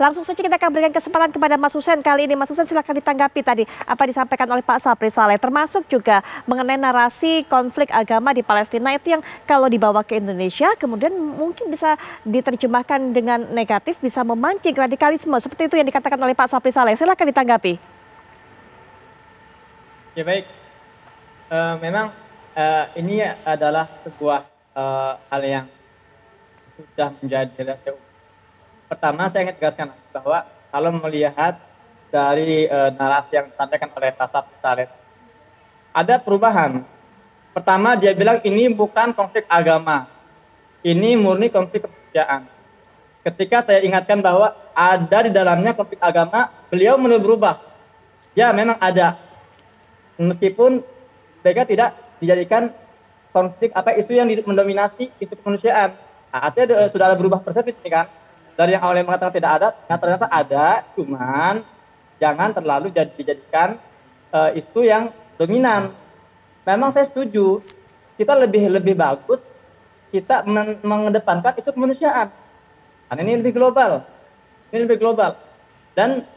Langsung saja kita akan berikan kesempatan kepada Mas Hussein kali ini. Mas Hussein silakan ditanggapi tadi apa disampaikan oleh Pak Sapri Saleh, termasuk juga mengenai narasi konflik agama di Palestina itu yang kalau dibawa ke Indonesia kemudian mungkin bisa diterjemahkan dengan negatif, bisa memancing radikalisme seperti itu yang dikatakan oleh Pak Sapri Saleh. Silakan ditanggapi. Ya baik, memang ini adalah sebuah hal yang sudah menjadi rahasia umum. Pertama saya ingin tegaskan bahwa kalau melihat dari narasi yang disampaikan oleh Pak Sapri Saleh, ada perubahan. Pertama dia bilang ini bukan konflik agama, ini murni konflik kemanusiaan. Ketika saya ingatkan bahwa ada di dalamnya konflik agama, beliau mulai berubah. Ya memang ada, meskipun mereka tidak dijadikan konflik isu yang mendominasi isu kemanusiaan. Artinya sudah ada berubah persepsi ini kan. Dari yang awalnya mengatakan tidak ada, ternyata ada, cuman jangan terlalu dijadikan isu yang dominan. Memang saya setuju, kita lebih bagus kita mengedepankan isu kemanusiaan. Karena ini lebih global. Ini lebih global. Dan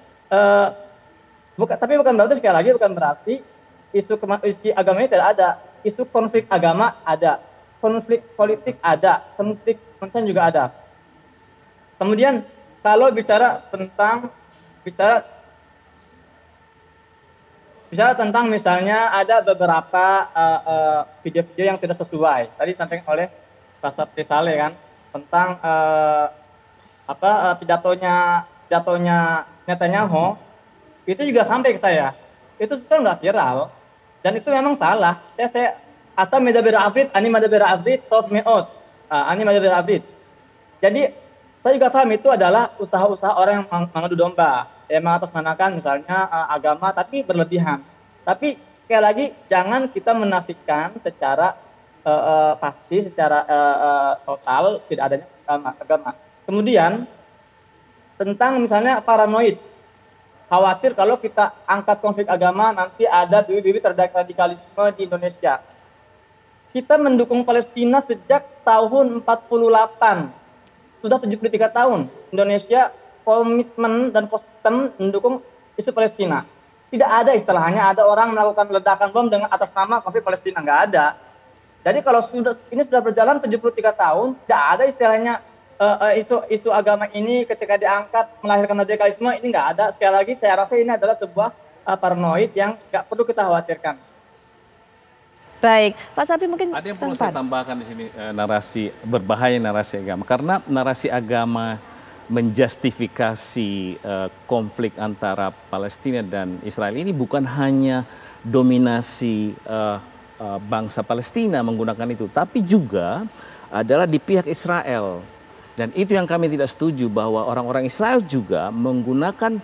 tapi bukan berarti, sekali lagi bukan berarti isu agama ini tidak ada. Isu konflik agama ada, konflik politik ada, konflik kemanusiaan juga ada. Kemudian kalau bicara tentang misalnya ada beberapa video-video yang tidak sesuai. Tadi disampaikan oleh Pak Sapri Saleh kan tentang pidatonya Netanyahu, itu juga sampai ke saya. Itu betul nggak viral dan itu memang salah. Atau medaber abrid, ani medaber abrid, tos meot, ani medaber abrid. Jadi saya juga paham itu adalah usaha-usaha orang yang mengadu domba, yang mengatasnamakan misalnya agama tapi berlebihan. Tapi sekali lagi jangan kita menafikan secara pasti, secara total tidak adanya agama. Kemudian tentang misalnya paranoid, khawatir kalau kita angkat konflik agama nanti ada bibit-bibit radikalisme di Indonesia. Kita mendukung Palestina sejak tahun 48. Sudah 73 tahun Indonesia komitmen dan konsisten mendukung isu Palestina. Tidak ada istilahnya ada orang melakukan ledakan bom dengan atas nama konflik Palestina, nggak ada. Jadi kalau ini sudah berjalan 73 tahun, tidak ada istilahnya isu agama ini ketika diangkat melahirkan radikalisme, ini nggak ada. Sekali lagi saya rasa ini adalah sebuah paranoid yang nggak perlu kita khawatirkan. Baik, Pak Sapri mungkin ada yang perlu saya tambahkan di sini, narasi berbahaya narasi agama, karena narasi agama menjustifikasi konflik antara Palestina dan Israel ini bukan hanya dominasi bangsa Palestina menggunakan itu, tapi juga adalah di pihak Israel. Dan itu yang kami tidak setuju, bahwa orang-orang Israel juga menggunakan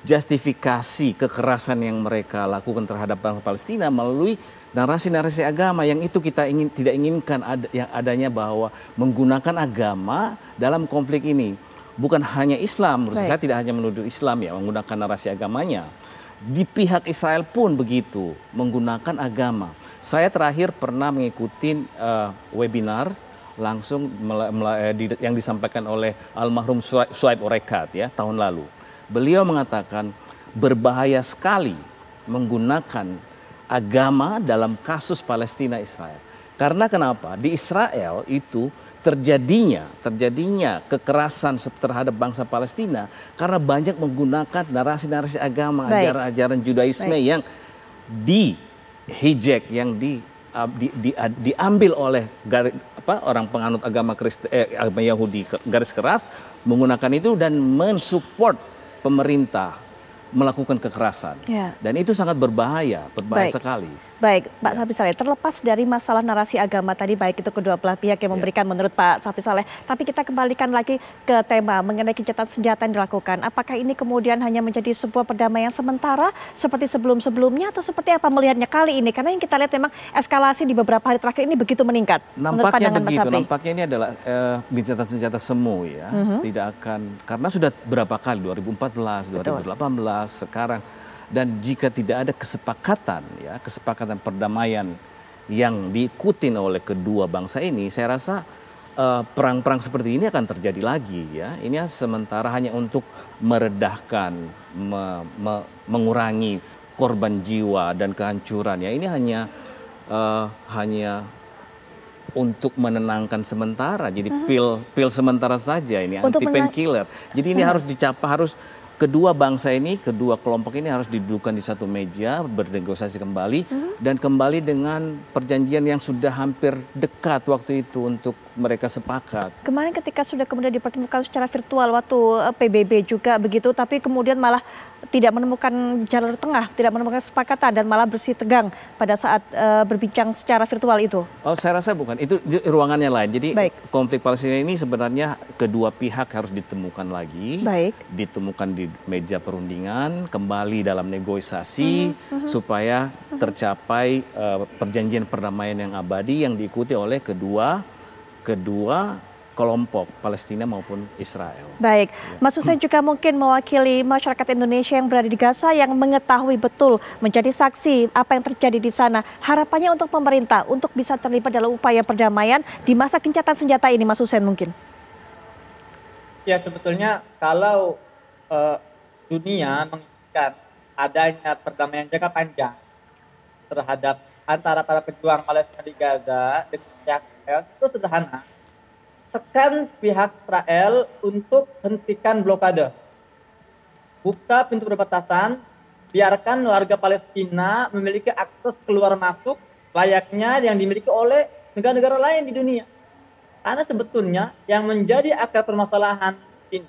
justifikasi kekerasan yang mereka lakukan terhadap bangsa Palestina melalui narasi-narasi agama yang itu kita tidak inginkan yang adanya, bahwa menggunakan agama dalam konflik ini. Bukan hanya Islam, menurut saya tidak hanya menuduh Islam ya menggunakan narasi agamanya. Di pihak Israel pun begitu, menggunakan agama. Saya terakhir pernah mengikuti webinar langsung yang disampaikan oleh almarhum Shuaib Orekat ya tahun lalu. Beliau mengatakan berbahaya sekali menggunakan agama dalam kasus Palestina Israel. Karena kenapa? Di Israel itu terjadinya kekerasan terhadap bangsa Palestina karena banyak menggunakan narasi-narasi agama, ajaran-ajaran Judaisme yang di-hijack, yang diambil oleh orang penganut agama Yahudi garis keras, menggunakan itu dan mensupport pemerintah melakukan kekerasan. Dan itu sangat berbahaya sekali. Baik, Pak Sapri Saleh, terlepas dari masalah narasi agama tadi, baik itu kedua belah pihak yang memberikan menurut Pak Sapri Saleh, tapi kita kembalikan lagi ke tema mengenai gencatan senjata yang dilakukan. Apakah ini kemudian hanya menjadi sebuah perdamaian sementara seperti sebelum-sebelumnya, atau seperti apa melihatnya kali ini? Karena yang kita lihat memang eskalasi di beberapa hari terakhir ini begitu meningkat. Nampaknya begitu, nampaknya ini adalah gencatan senjata semu ya. Tidak akan, karena sudah berapa kali, 2014, 2018, sekarang. Dan jika tidak ada kesepakatan perdamaian yang diikutin oleh kedua bangsa ini, saya rasa perang-perang seperti ini akan terjadi lagi ya. Ini sementara hanya untuk meredahkan, mengurangi korban jiwa dan kehancuran ya. Ini hanya untuk menenangkan sementara. Jadi pil sementara saja ini, anti painkiller. Jadi ini harus dicapai, harus kedua bangsa ini, kedua kelompok ini harus didudukkan di satu meja, bernegosiasi kembali, dan kembali dengan perjanjian yang sudah hampir dekat waktu itu untuk mereka sepakat. Kemarin ketika sudah kemudian dipertemukan secara virtual waktu PBB juga begitu, tapi kemudian malah tidak menemukan jalur tengah, tidak menemukan kesepakatan dan malah bersih tegang pada saat berbincang secara virtual itu. Oh, saya rasa bukan, itu ruangannya lain. Jadi konflik Palestina ini sebenarnya kedua pihak harus ditemukan lagi, ditemukan di meja perundingan, kembali dalam negosiasi supaya tercapai perjanjian perdamaian yang abadi yang diikuti oleh kedua kelompok Palestina maupun Israel. Baik, Mas Hussein juga mungkin mewakili masyarakat Indonesia yang berada di Gaza yang mengetahui betul, menjadi saksi apa yang terjadi di sana. Harapannya untuk pemerintah untuk bisa terlibat dalam upaya perdamaian di masa gencatan senjata ini, Mas Hussein mungkin. Ya, sebetulnya kalau dunia menginginkan adanya perdamaian jangka panjang terhadap antara para pejuang Palestina di Gaza dengan pihak Israel, itu sederhana. Tekan pihak Israel untuk hentikan blokade. Buka pintu perbatasan, biarkan warga Palestina memiliki akses keluar masuk layaknya yang dimiliki oleh negara-negara lain di dunia. Karena sebetulnya yang menjadi akar permasalahan ini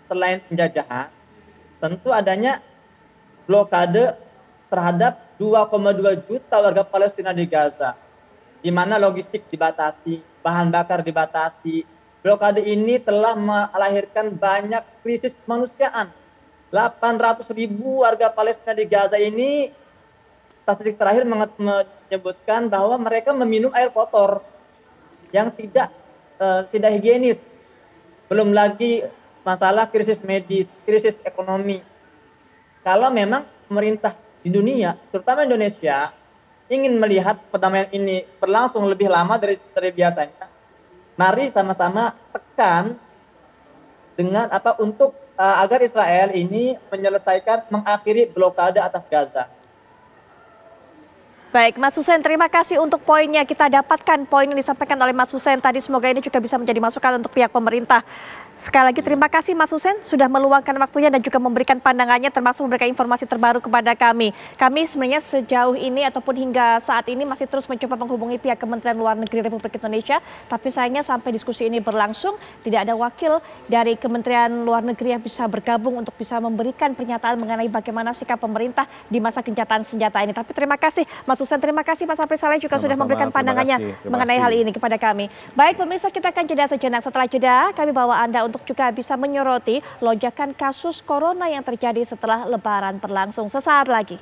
selain penjajahan, tentu adanya blokade terhadap 2,2 juta warga Palestina di Gaza, di mana logistik dibatasi, bahan bakar dibatasi. Blokade ini telah melahirkan banyak krisis kemanusiaan. 800.000 warga Palestina di Gaza ini, statistik terakhir menyebutkan bahwa mereka meminum air kotor yang tidak higienis. Belum lagi masalah krisis medis, krisis ekonomi. Kalau memang pemerintah di dunia, terutama Indonesia, ingin melihat perdamaian ini berlangsung lebih lama dari biasanya, mari sama-sama tekan dengan untuk agar Israel ini menyelesaikan, mengakhiri blokade atas Gaza. Baik, Mas Hussein, terima kasih untuk poinnya. Kita dapatkan poin yang disampaikan oleh Mas Hussein tadi. Semoga ini juga bisa menjadi masukan untuk pihak pemerintah. Sekali lagi terima kasih Mas Hussein sudah meluangkan waktunya dan juga memberikan pandangannya, termasuk memberikan informasi terbaru kepada kami. Kami sebenarnya sejauh ini ataupun hingga saat ini masih terus mencoba menghubungi pihak Kementerian Luar Negeri Republik Indonesia. Tapi sayangnya sampai diskusi ini berlangsung, tidak ada wakil dari Kementerian Luar Negeri yang bisa bergabung untuk bisa memberikan pernyataan mengenai bagaimana sikap pemerintah di masa gencatan senjata ini. Tapi terima kasih Mas Hussein, terima kasih Pak Sapri Saleh juga sudah memberikan pandangannya mengenai hal ini kepada kami. Baik pemirsa, kita akan jeda sejenak. Setelah jeda kami bawa Anda untuk juga bisa menyoroti lonjakan kasus corona yang terjadi setelah Lebaran berlangsung sesaat lagi.